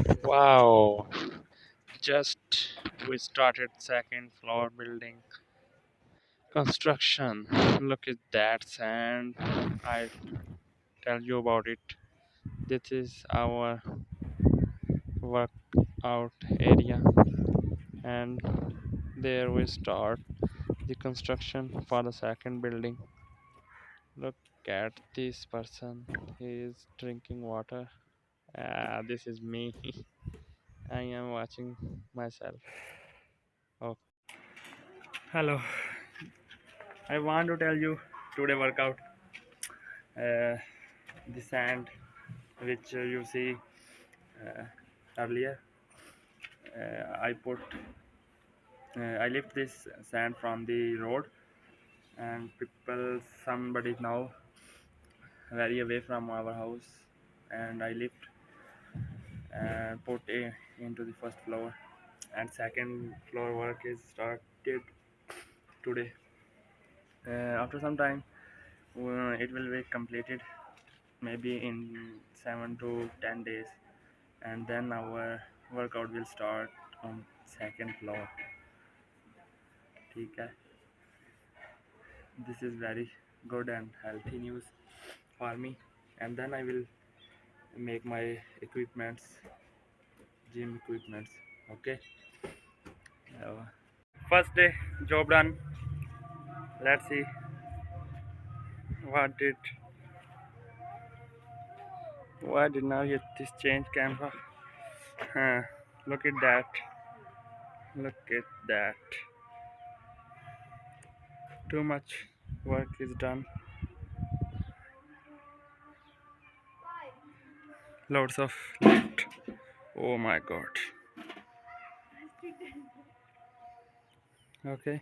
Wow, just we started second floor building construction. Look at that sand. I tell you about it. This is our workout area, and there we start the construction for the second building. Look at this person. He is drinking water. This is me. I am watching myself. Oh, hello. I want to tell you today workout. Uh, the sand which you see uh, earlier. I lift this sand from the road, and people, somebody now very away from our house, and I lift and put into the first floor, and second floor work is started today. After some time, it will be completed maybe in 7 to 10 days, and then our workout will start on second floor. ठीक है. This is very good and healthy news for me, and then I will make my equipments, gym equipments. Okay. Uh, First day job done. Let's see what did why did now get this change camera. Huh, look at that. Look at that. Too much work is done. Loads of lift. Oh my god. Okay.